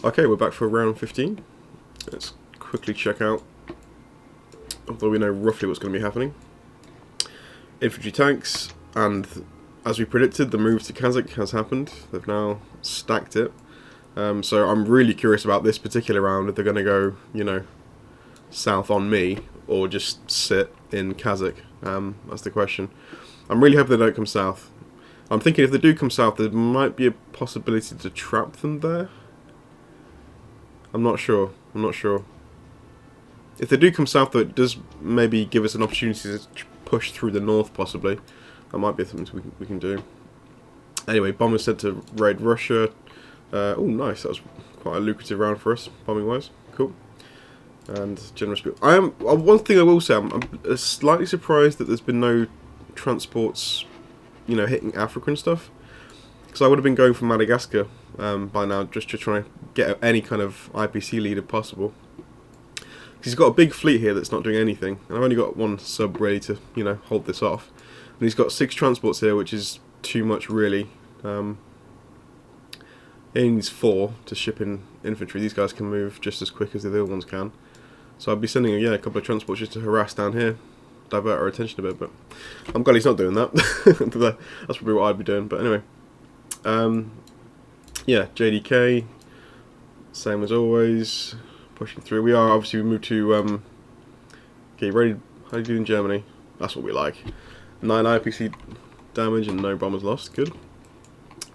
Okay, we're back for round 15. Let's quickly check out, although we know roughly what's going to be happening. Infantry tanks, and as we predicted, the move to Kazakh has happened. They've now stacked it. So I'm really curious about this particular round, if they're going to go, you know, south on me, or just sit in Kazakh. That's the question. I'm really hoping they don't come south. I'm thinking if they do come south, there might be a possibility to trap them there. I'm not sure. If they do come south, though, it does maybe give us an opportunity to push through the north, possibly. That might be something we can do. Anyway, bombers sent to raid Russia. Oh, nice. That was quite a lucrative round for us, bombing-wise. Cool. And generous. One thing I will say, I'm slightly surprised that there's been no transports, you know, hitting Africa and stuff. Because I would have been going for Madagascar by now, just to try and get any kind of IPC lead if possible. Because he's got a big fleet here that's not doing anything, and I've only got one sub ready to, you know, hold this off. And he's got 6 transports here, which is too much, really. He needs 4 to ship in infantry. These guys can move just as quick as the other ones can. So I'd be sending a couple of transports just to harass down here, divert our attention a bit. But I'm glad he's not doing that. That's probably what I'd be doing. But anyway, yeah, JDK, same as always, pushing through. We moved to okay, ready. How do you do in Germany? That's what we like. 9 IPC damage and no bombers lost. Good.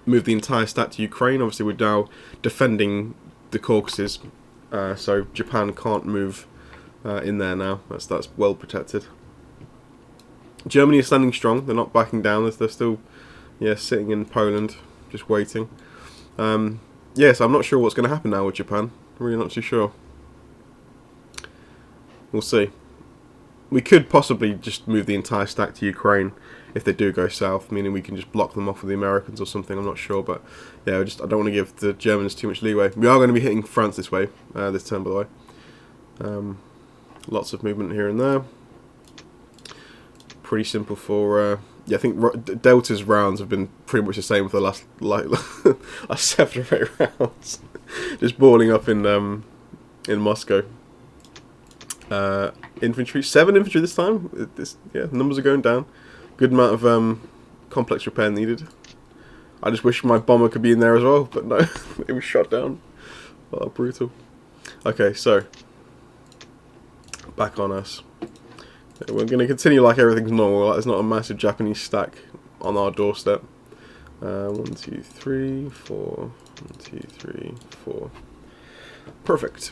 Move the entire stat to Ukraine. Obviously, we're now defending the Caucasus, so Japan can't move in there now. That's well protected. Germany is standing strong. They're not backing down. They're still, sitting in Poland, just waiting. So I'm not sure what's going to happen now with Japan. I'm really not too sure. We'll see. We could possibly just move the entire stack to Ukraine if they do go south, meaning we can just block them off with the Americans or something. I'm not sure, but I don't want to give the Germans too much leeway. We are going to be hitting France this way, this turn, by the way. Lots of movement here and there. Pretty simple for. I think Delta's rounds have been pretty much the same for the last last 7 or 8 rounds, just balling up in Moscow. Infantry, 7 infantry this time. Numbers are going down. Good amount of complex repair needed. I just wish my bomber could be in there as well, but no, it was shot down. Oh, brutal. Okay, so back on us. We're going to continue like everything's normal. Like there's not a massive Japanese stack on our doorstep. 1, 2, 3, 4. 1, 2, 3, 4. Perfect.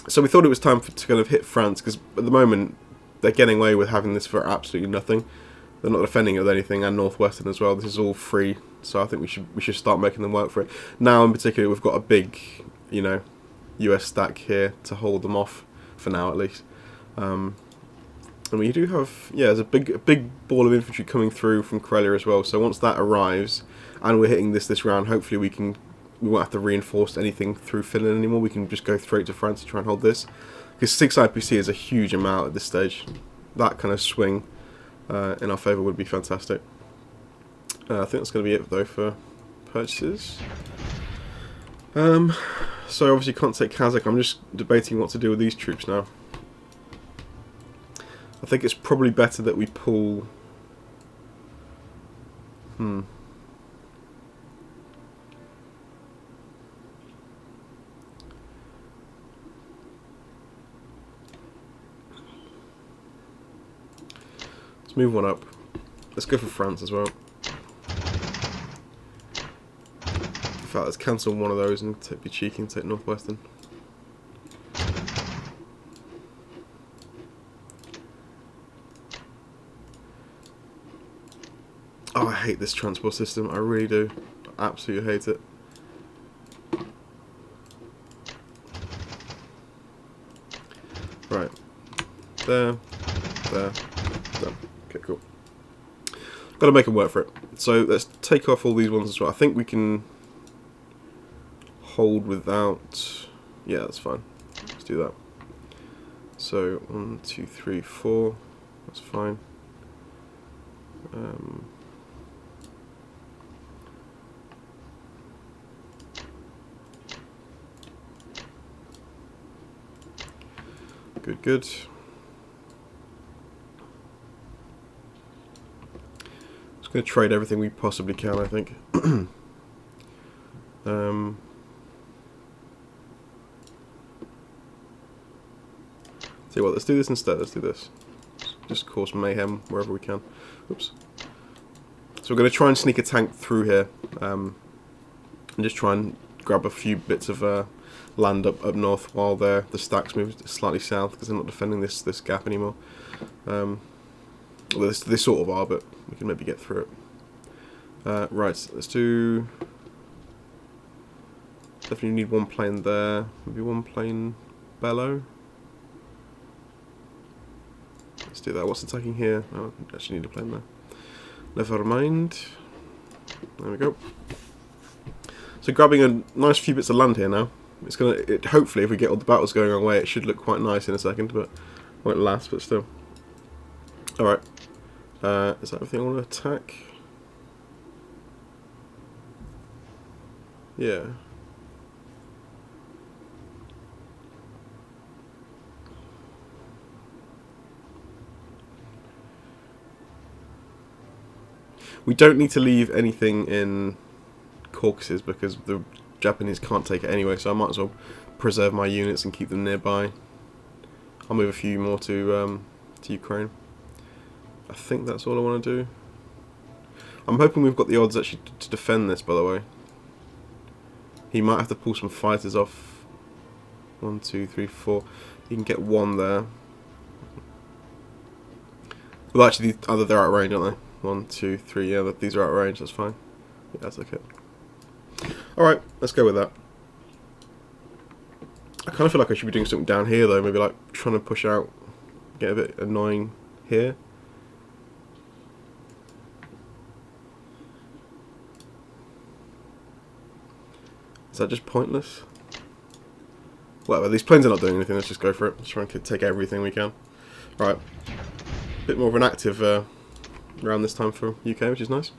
So we thought it was time to kind of hit France, because at the moment they're getting away with having this for absolutely nothing. They're not defending it with anything, and Northwestern as well. This is all free, so I think we should start making them work for it. Now, in particular, we've got a big, US stack here to hold them off for now, at least. And we do have, there's a big ball of infantry coming through from Karelia as well. So once that arrives, and we're hitting this round, hopefully we won't have to reinforce anything through Finland anymore. We can just go straight to France to try and hold this. Because 6 IPC is a huge amount at this stage. That kind of swing in our favour would be fantastic. I think that's going to be it though for purchases. So obviously can't take Kazakh. I'm just debating what to do with these troops now. I think it's probably better that we pull. Let's move one up. Let's go for France as well. In fact, let's cancel one of those and be cheeky and take Northwestern. Oh, I hate this transport system. I really do. I absolutely hate it. Right. There. Okay, cool. Got to make them work for it. So let's take off all these ones as well. I think we can hold without. Yeah, that's fine. Let's do that. So 1, 2, 3, 4. That's fine. Good, good. Just going to trade everything we possibly can, I think. See what, let's do this instead, let's do this. Just cause mayhem wherever we can. Oops. So we're going to try and sneak a tank through here, and just try and grab a few bits of land up north while the stacks move slightly south, because they're not defending this gap anymore. Well, they sort of are, but we can maybe get through it. Right, so let's do... Definitely need one plane there, maybe one plane below. Let's do that. What's attacking here? Oh, I actually need a plane there. Never mind. There we go. So grabbing a nice few bits of land here now. It's gonna. Hopefully, if we get all the battles going our way, it should look quite nice in a second, but won't last. But still. All right. Is that everything I want to attack? Yeah. We don't need to leave anything in Caucasus because the Japanese can't take it anyway, so I might as well preserve my units and keep them nearby. I'll move a few more to Ukraine. I think that's all I want to do. I'm hoping we've got the odds actually to defend this, by the way. He might have to pull some fighters off. 1, 2, 3, 4. He can get one there. Well, actually, they're out of range, aren't they? 1, 2, 3, yeah, these are out of range, that's fine. Yeah, that's okay. Alright, let's go with that. I kind of feel like I should be doing something down here though, maybe like trying to push out, get a bit annoying here. Is that just pointless? Well, these planes are not doing anything, let's just go for it. Let's try and take everything we can. Alright, a bit more of an active around this time for UK, which is nice.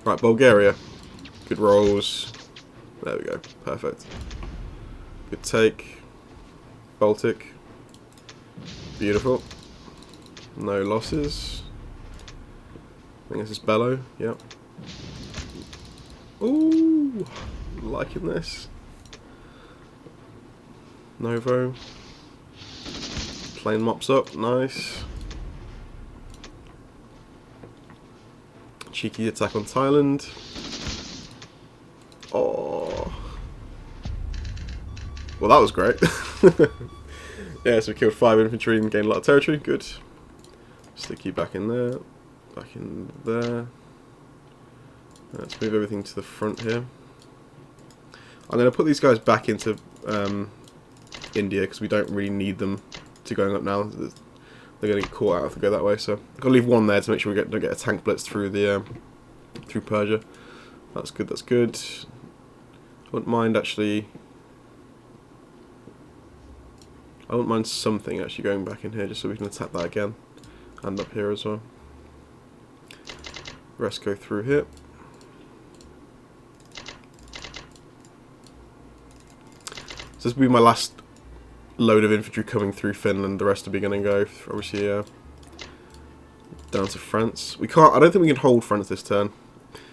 Right, Bulgaria. Good rolls. There we go. Perfect. Good take. Baltic. Beautiful. No losses. I think this is Bello. Yep. Ooh, liking this. Novo. Plane mops up. Nice. Cheeky attack on Thailand. Oh. Well, that was great. Yeah, so we killed 5 infantry and gained a lot of territory. Good. Stick you back in there. Back in there. Let's move everything to the front here. I'm going to put these guys back into India because we don't really need them to going up now. They're going to get caught out if they go that way, so I've got to leave one there to make sure we don't get a tank blitz through the through Persia. That's good. That's good. I wouldn't mind actually. I wouldn't mind something actually going back in here just so we can attack that again, and up here as well. The rest go through here. So this will be my last load of infantry coming through Finland. The rest will be going to go obviously down to France. We can't. I don't think we can hold France this turn,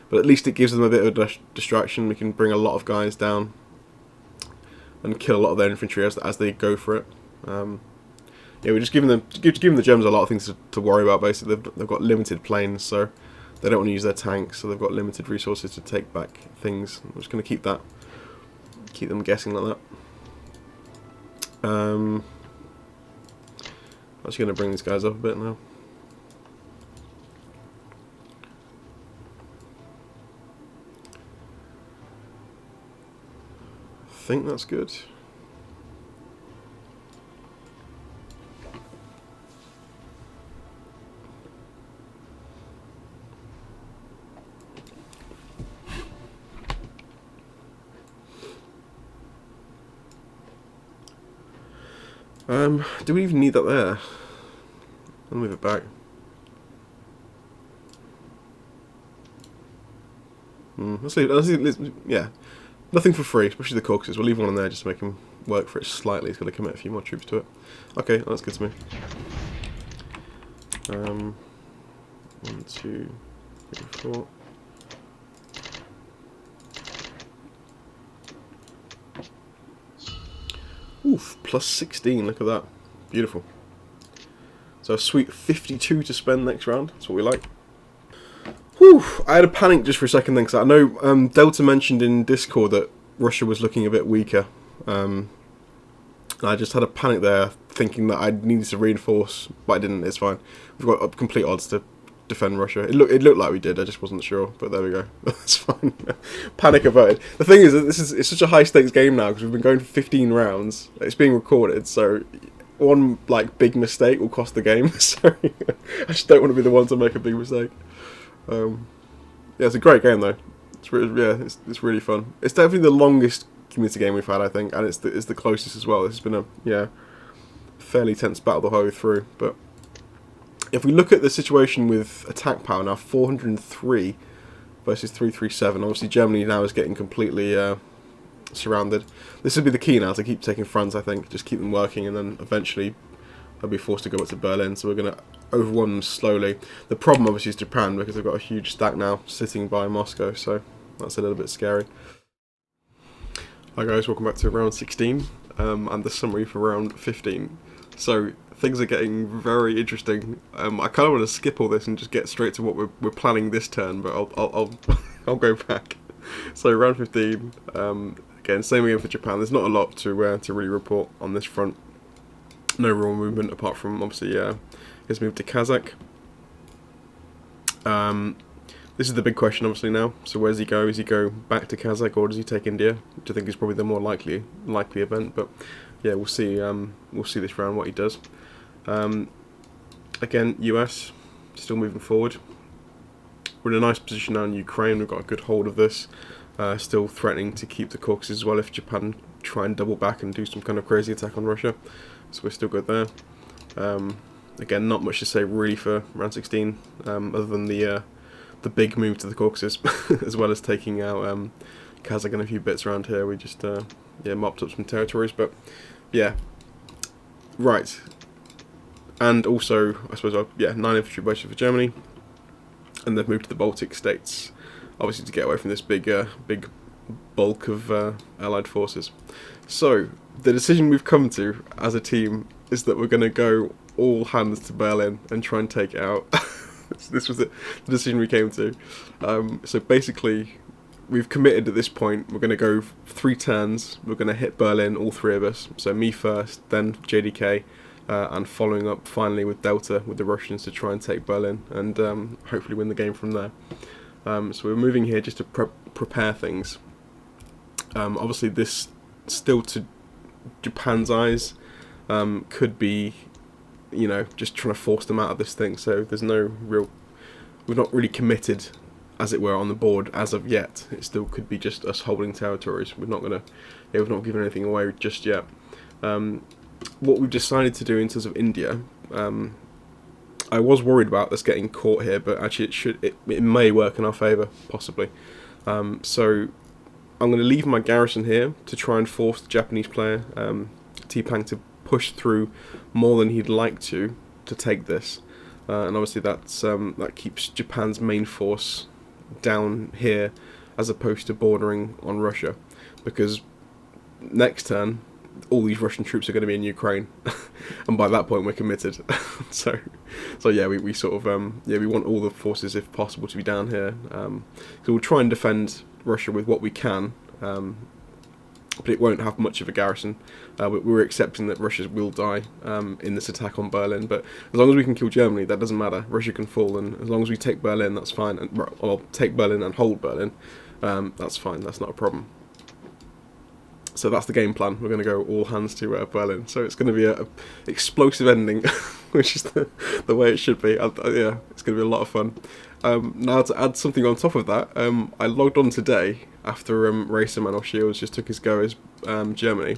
but at least it gives them a bit of a distraction. We can bring a lot of guys down and kill a lot of their infantry as they go for it. Yeah, we're just giving the Germans a lot of things to worry about. Basically, they've got limited planes, so they don't want to use their tanks, so they've got limited resources to take back things. I'm just going to keep them guessing like that. I'm actually going to bring these guys up a bit now. I think that's good. Do we even need that there? I'll move it back. Let's leave, yeah. Nothing for free, especially the Caucasus. We'll leave one in there just to make them work for it slightly, he's got to commit a few more troops to it. Okay, that's good to me. 1, 2, 3, 4. Oof, plus 16, look at that. Beautiful. So a sweet 52 to spend next round, that's what we like. Whew, I had a panic just for a second then, because I know Delta mentioned in Discord that Russia was looking a bit weaker. I just had a panic there, thinking that I needed to reinforce, but I didn't, it's fine. We've got complete odds to defend Russia. It looked like we did, I just wasn't sure, but there we go. That's fine. Panic averted. The thing is, it's such a high stakes game now, because we've been going for 15 rounds. It's being recorded, so one like big mistake will cost the game. So I just don't want to be the one to make a big mistake. Yeah, it's a great game though. It's it's really fun. It's definitely the longest community game we've had, I think, and it's the closest as well. It's been a fairly tense battle the whole way through. But if we look at the situation with attack power now, 403 versus 337. Obviously, Germany now is getting completely surrounded. This would be the key now, to keep taking France, I think. Just keep them working, and then eventually they'll be forced to go back to Berlin. So we're going to overwhelm them slowly. The problem, obviously, is Japan, because they've got a huge stack now sitting by Moscow. So that's a little bit scary. Hi guys, welcome back to round 16 and the summary for round 15. So things are getting very interesting. I kind of want to skip all this and just get straight to what we're planning this turn, but I'll go back. So round 15, again, same again for Japan. There's not a lot to really report on this front. No real movement apart from obviously his move to Kazakh. This is the big question obviously now. So where does he go? Does he go back to Kazakh, or does he take India? Which I think is probably the more likely event. But yeah, we'll see. We'll see this round what he does. Again, US still moving forward. We're in a nice position now in Ukraine. We've got a good hold of this. Still threatening to keep the Caucasus as well if Japan try and double back and do some kind of crazy attack on Russia. So we're still good there. Again, not much to say really for round 16, other than the big move to the Caucasus, as well as taking out Kazakh and a few bits around here. We just mopped up some territories, but yeah, right. And also, I suppose, 9 infantry bases for Germany, and they've moved to the Baltic states, obviously to get away from this big bulk of Allied forces. So the decision we've come to as a team is that we're going to go all hands to Berlin and try and take it out. This was the decision we came to. So basically, we've committed at this point. We're going to go 3 turns. We're going to hit Berlin, all 3 of us. So me first, then JDK, and following up finally with Delta, with the Russians, to try and take Berlin and hopefully win the game from there. So we're moving here just to prepare things. Obviously, this still, to Japan's eyes, could be, just trying to force them out of this thing. So there's no real, we're not really committed, as it were, on the board as of yet. It still could be just us holding territories. We're not gonna, we've not given anything away just yet. What we've decided to do in terms of India, I was worried about us getting caught here, but actually it may work in our favour, possibly. So I'm going to leave my garrison here to try and force the Japanese player, T-Pang, to push through more than he'd like to take this, and obviously that keeps Japan's main force down here as opposed to bordering on Russia, because next turn all these Russian troops are going to be in Ukraine, and by that point we're committed. so yeah, we sort of we want all the forces, if possible, to be down here. So we'll try and defend Russia with what we can, but it won't have much of a garrison. We're accepting that Russia will die in this attack on Berlin, but as long as we can kill Germany, that doesn't matter. Russia can fall, and as long as we take Berlin, that's fine. Or take Berlin and hold Berlin, that's fine. That's not a problem. So that's the game plan. We're going to go all hands to Berlin. So it's going to be a explosive ending, which is the way it should be. Yeah, it's going to be a lot of fun. Now, to add something on top of that, I logged on today after Racer Man or Shields just took his go as Germany,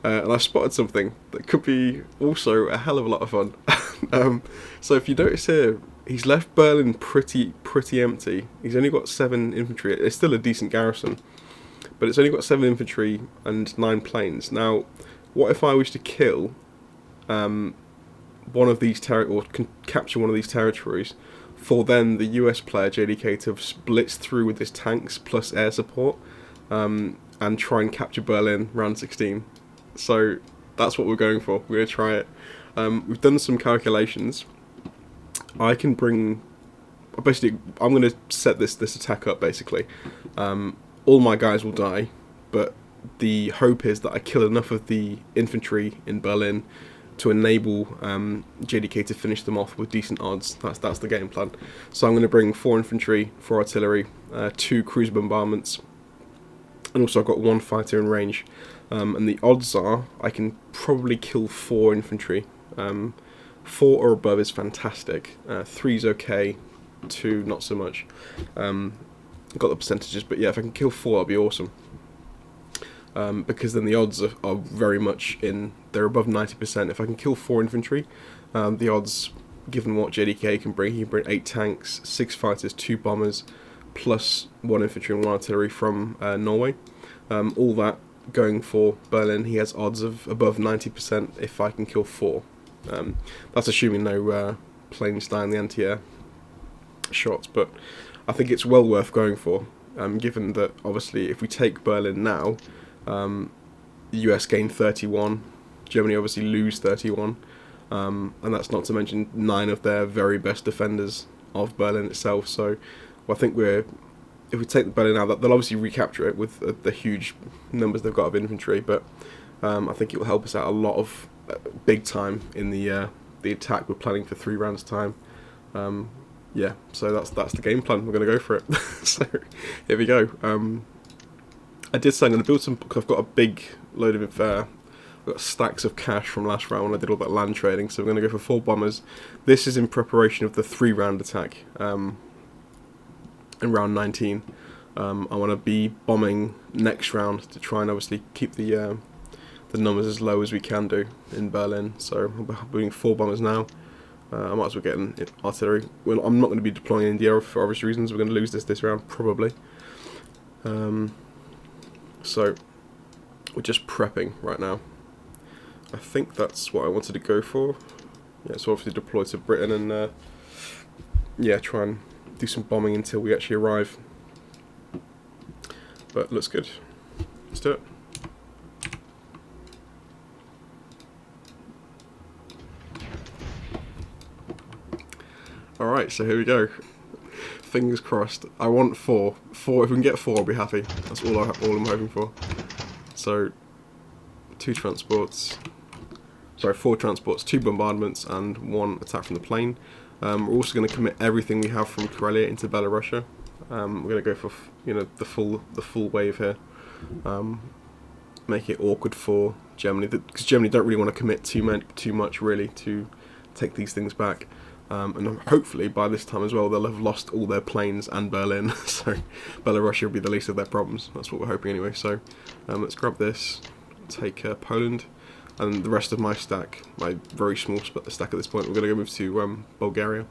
and I spotted something that could be also a hell of a lot of fun. So if you notice here, he's left Berlin pretty empty. He's only got 7 infantry. It's still a decent garrison, but it's only got 7 infantry and 9 planes. Now, what if I was to kill one of these or capture one of these territories, for then the US player JDK to have blitzed through with his tanks plus air support, and try and capture Berlin round 16. So that's what we're going for. We're going to try it. We've done some calculations. I can bring... Basically, I'm going to set this attack up, basically. All my guys will die, but the hope is that I kill enough of the infantry in Berlin to enable JDK to finish them off with decent odds. That's the game plan. So I'm going to bring 4 infantry, 4 artillery, 2 cruise bombardments, and also I've got 1 fighter in range. And the odds are I can probably kill 4 infantry. 4 or above is fantastic. 3 is okay. 2 not so much. Got the percentages, but yeah, if I can kill 4, that'll be awesome. Because then the odds are very much in, they're above 90%. If I can kill 4 infantry, the odds, given what JDK can bring, he can bring 8 tanks, 6 fighters, 2 bombers, plus 1 infantry and 1 artillery from Norway. All that going for Berlin, he has odds of above 90% if I can kill 4. That's assuming no planes die in the anti-air shots, but I think it's well worth going for, given that obviously if we take Berlin now, the US gain 31, Germany obviously lose 31, and that's not to mention 9 of their very best defenders of Berlin itself. So I think if we take Berlin out, they'll obviously recapture it with the huge numbers they've got of infantry, but I think it will help us out a lot of big time in the attack we're planning for 3 rounds time. Yeah, so that's the game plan. We're going to go for it. So here we go. I did say I'm going to build some, because I've got a big load of I've got stacks of cash from last round when I did all that land trading, so we're going to go for 4 bombers. This is in preparation of the 3-round attack in round 19. I want to be bombing next round to try and obviously keep the numbers as low as we can do in Berlin. So we're doing 4 bombers now. I might as well get an artillery. Well, I'm not going to be deploying India for obvious reasons. We're going to lose this round, probably. So we're just prepping right now. I think that's what I wanted to go for. Yeah, so obviously deploy to Britain and yeah, try and do some bombing until we actually arrive. But looks good. Let's do it. Alright, so here we go. Fingers crossed. I want 4. 4, if we can get 4, I'll be happy. That's all I'm hoping for. So, 2 transports. Sorry, 4 transports, 2 bombardments, and 1 attack from the plane. We're also going to commit everything we have from Karelia into Belarusia. We're going to go for the full wave here. Make it awkward for Germany, because Germany don't really want to commit too much really to take these things back. And hopefully by this time as well they'll have lost all their planes and Berlin, so Belarusia will be the least of their problems. That's what we're hoping anyway. So let's grab this, take Poland, and the rest of my stack, my very small stack at this point, we're going to go move to Bulgaria.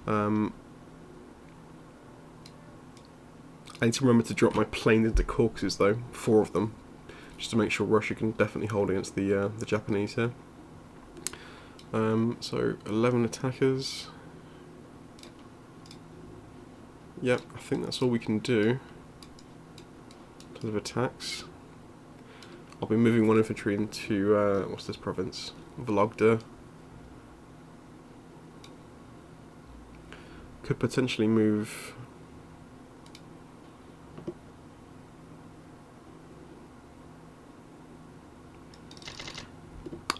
I need to remember to drop my planes into Caucasus though, 4 of them, just to make sure Russia can definitely hold against the Japanese here. So 11 attackers. Yep, I think that's all we can do in terms of attacks. I'll be moving 1 infantry into what's this province? Vologda. Could potentially move.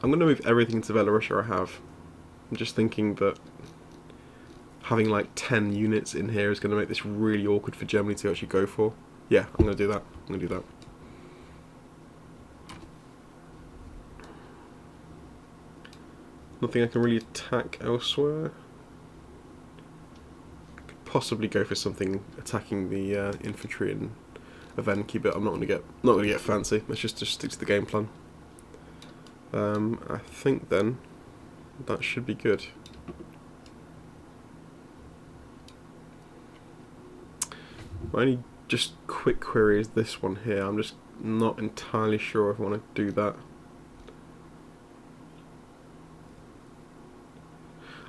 I'm going to move everything into Belarusia I have. I'm just thinking that having like 10 units in here is going to make this really awkward for Germany to actually go for. Yeah, I'm going to do that. I'm going to do that. Nothing I can really attack elsewhere. Could possibly go for something attacking the infantry in Evenki, but I'm not going to get fancy. Let's just stick to the game plan. I think then that should be good. My only just quick query is this one here. I'm just not entirely sure if I want to do that.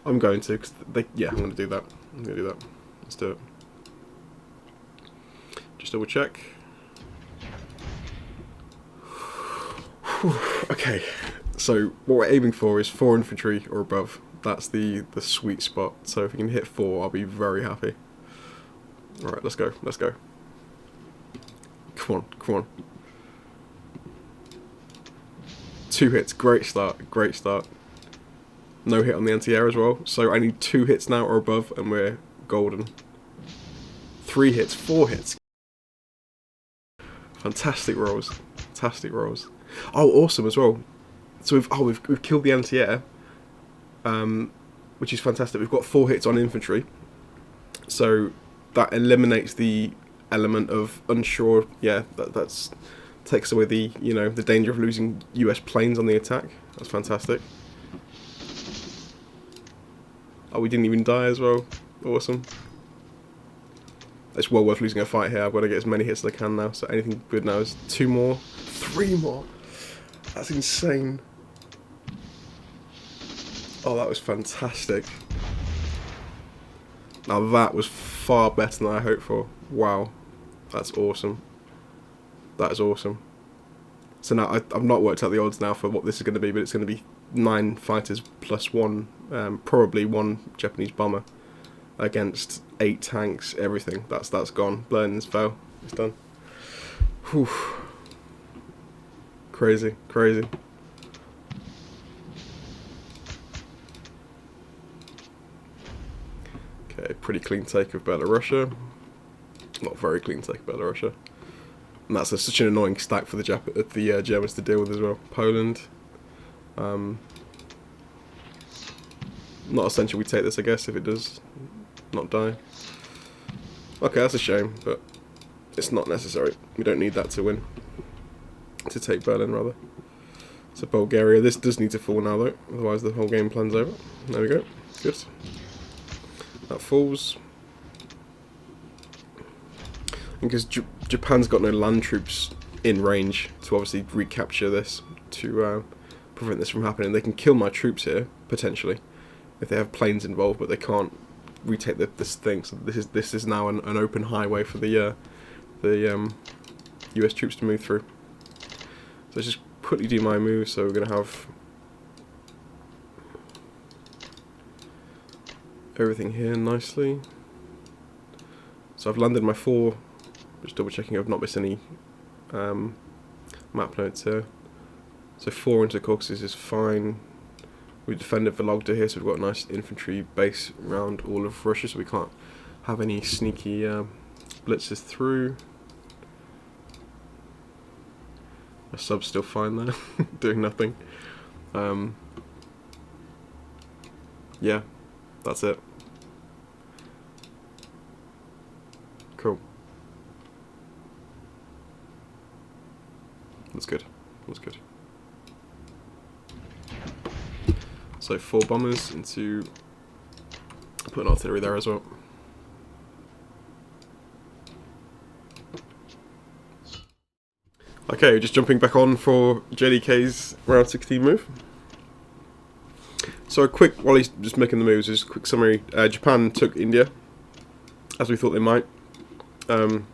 I'm going to, because yeah, I'm going to do that. I'm going to do that. Let's do it. Just double check. Okay, so what we're aiming for is 4 infantry or above. That's the sweet spot. So if we can hit 4, I'll be very happy. Alright, let's go, let's go. Come on, come on. 2 hits, great start, great start. No hit on the anti-air as well, so I need 2 hits now or above and we're golden. 3 hits, 4 hits. Fantastic rolls, fantastic rolls. Oh, awesome as well. So we've killed the anti-air, which is fantastic. We've got 4 hits on infantry, so that eliminates the element of unsure. Yeah, that's takes away the the danger of losing US planes on the attack. That's fantastic. Oh, we didn't even die as well. Awesome. It's well worth losing a fight here. I've got to get as many hits as I can now. So anything good now is 2 more, 3 more. That's insane. Oh, that was fantastic. Now that was far better than I hoped for. Wow, that's awesome. That is awesome. So now I've not worked out the odds now for what this is going to be, but it's going to be 9 fighters plus 1, probably 1 Japanese bomber against 8 tanks. Everything that's gone. Blendings fell. It's done. Whew. Crazy, crazy. Okay, pretty clean take of Belarusia. Not very clean take of Belarusia. And that's such an annoying stack for the Germans to deal with as well. Poland. Not essential we take this, I guess, if it does not die. Okay, that's a shame, but it's not necessary. We don't need that to win. To take Berlin, rather. So Bulgaria, this does need to fall now, though. Otherwise the whole game plan's over. There we go. Good. That falls. Because Japan's got no land troops in range to obviously recapture this, to prevent this from happening. They can kill my troops here, potentially, if they have planes involved, but they can't retake this thing. So this is now an open highway for the US troops to move through. So let's just quickly do my move. So we're going to have everything here nicely. So I've landed my 4. Just double checking I've not missed any map notes here. So 4 into Caucasus is fine. We defended Vologda here, so we've got a nice infantry base around all of Russia, so we can't have any sneaky blitzes through. My sub's still fine there, doing nothing. Yeah, that's it. Cool. That's good. That's good. So 4 bombers into... put an artillery there as well. Okay, just jumping back on for JDK's round 16 move. So a quick, while he's just making the moves, just a quick summary. Japan took India, as we thought they might. The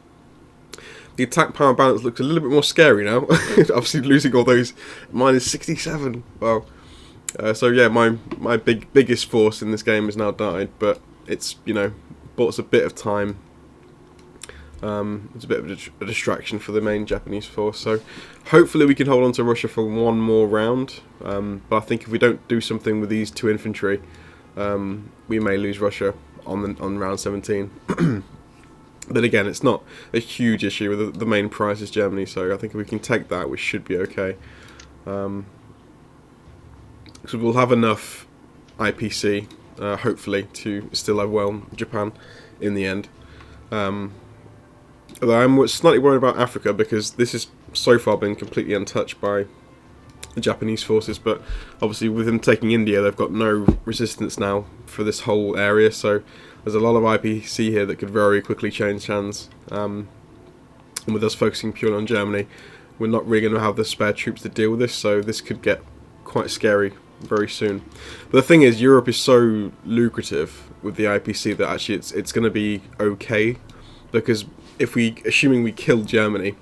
attack power balance looks a little bit more scary now. Obviously losing all those -67. Wow. So yeah, my biggest force in this game has now died, but it's bought us a bit of time. It's a bit of a distraction for the main Japanese force. So hopefully we can hold on to Russia for 1 more round. But I think if we don't do something with these 2 infantry, we may lose Russia on round 17. But again, it's not a huge issue. The main prize is Germany, so I think if we can take that, we should be okay. So we'll have enough IPC, hopefully, to still overwhelm Japan in the end. Although I'm slightly worried about Africa, because this has so far been completely untouched by the Japanese forces, but obviously with them taking India, they've got no resistance now for this whole area, so there's a lot of IPC here that could very quickly change hands. and with us focusing purely on Germany, we're not really going to have the spare troops to deal with this, so this could get quite scary very soon. But the thing is, Europe is so lucrative with the IPC that actually it's going to be okay, because assuming we kill Germany,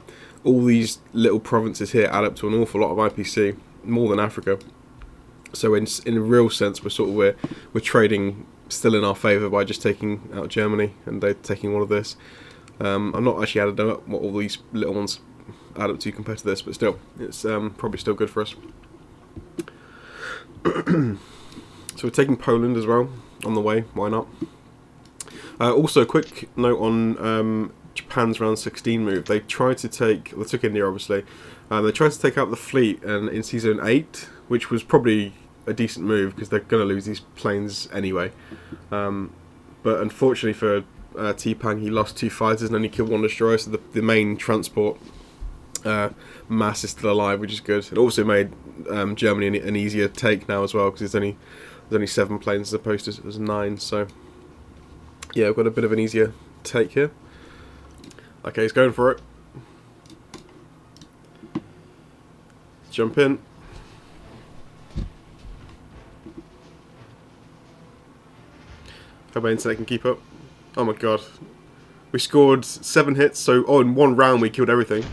all these little provinces here add up to an awful lot of IPC, more than Africa. So in a real sense, we're trading still in our favour by just taking out Germany and they're taking all of this. I'm not actually added up what all these little ones add up to compared to this, but still, it's probably still good for us. So we're taking Poland as well on the way. Why not? Also, a quick note on Japan's round 16 move. They took India obviously. They tried to take out the fleet in season 8, which was probably a decent move because they're going to lose these planes anyway. But unfortunately for T-Pang, he lost 2 fighters and only killed 1 destroyer, so the main transport mass is still alive, which is good. It also made Germany an easier take now as well, because there's only 7 planes as opposed to 9. So yeah, we've got a bit of an easier take here. Okay, he's going for it. Jump in. Hope my internet can keep up. Oh my god. We scored 7 hits, so in 1 round we killed everything.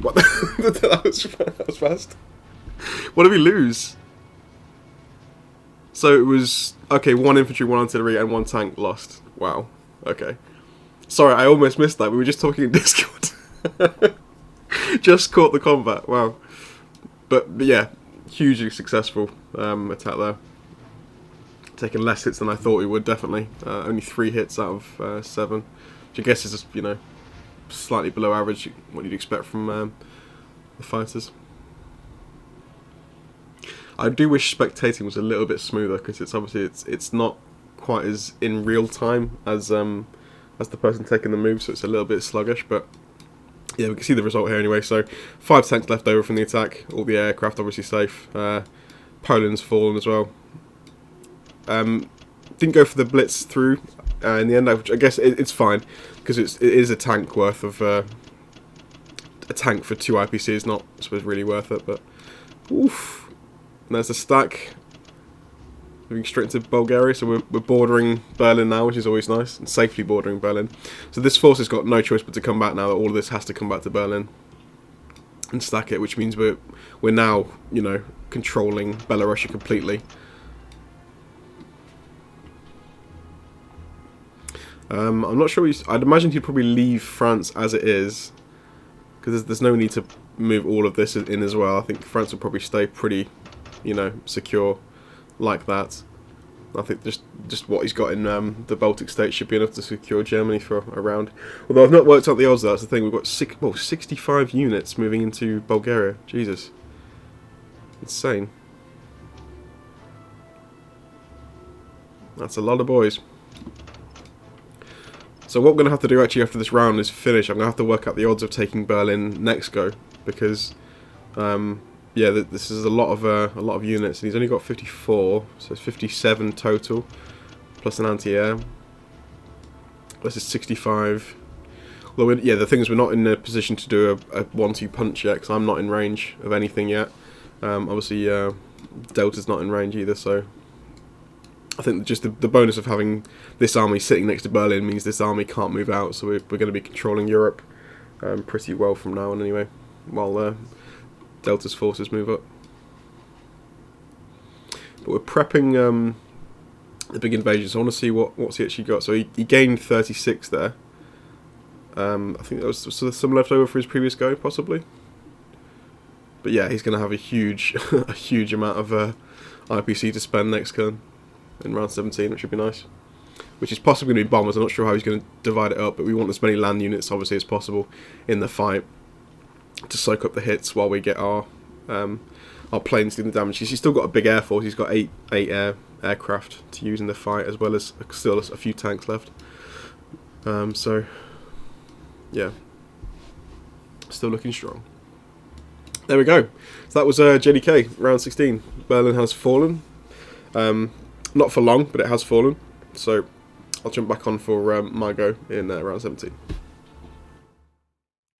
What? That was fast. What did we lose? So it was, okay, 1 infantry, 1 artillery, and 1 tank lost. Wow. Okay. Sorry, I almost missed that. We were just talking in Discord. Just caught the combat. Wow. But yeah, hugely successful attack there. Taking less hits than I thought we would, definitely. Only 3 hits out of 7. Which I guess is just, slightly below average, what you'd expect from the fighters. I do wish spectating was a little bit smoother, because it's obviously it's not quite as in real time as the person taking the move, so it's a little bit sluggish. But yeah, we can see the result here anyway. So 5 tanks left over from the attack, all the aircraft obviously safe. Poland's fallen as well. Didn't go for the blitz through in the end. I guess it's fine, because it is a tank worth of a tank for 2 IPC is not, I suppose, really worth it. But oof. And there's a stack moving straight into Bulgaria, so we're bordering Berlin now, which is always nice, and safely bordering Berlin. So this force has got no choice but to come back now. That all of this has to come back to Berlin and stack it, which means we're now controlling Belarusia completely. I'm not sure. I'd imagine he'd probably leave France as it is, because there's no need to move all of this in as well. I think France will probably stay pretty, secure like that. I think just what he's got in the Baltic states should be enough to secure Germany for a round. Although I've not worked out the odds, that's the thing. We've got 65 units moving into Bulgaria. Jesus. Insane. That's a lot of boys. So what we're going to have to do actually after this round is finish. I'm going to have to work out the odds of taking Berlin next go, because yeah, this is a lot of units, and he's only got 54, so it's 57 total, plus an anti-air. This is 65. Although yeah, the thing is, we're not in a position to do a 1-2 punch yet, because I'm not in range of anything yet. Obviously, Delta's not in range either, so I think just the bonus of having this army sitting next to Berlin means this army can't move out, so we're going to be controlling Europe pretty well from now on anyway, while Delta's forces move up. But we're prepping the big invasion, so I want to see what's he actually got. So he gained 36 there. I think there was some left over for his previous go, possibly. But yeah, he's going to have a huge a huge amount of IPC to spend next turn in round 17, which would be nice. Which is possibly going to be bombers. I'm not sure how he's going to divide it up, but we want as many land units, obviously, as possible in the fight to soak up the hits while we get our planes doing the damage. He's still got a big air force. He's got 8 aircraft to use in the fight, as well as still a few tanks left. So yeah, still looking strong. There we go. So that was JDK round 16. Berlin has fallen. Not for long, but it has fallen. So I'll jump back on for my go in round 17.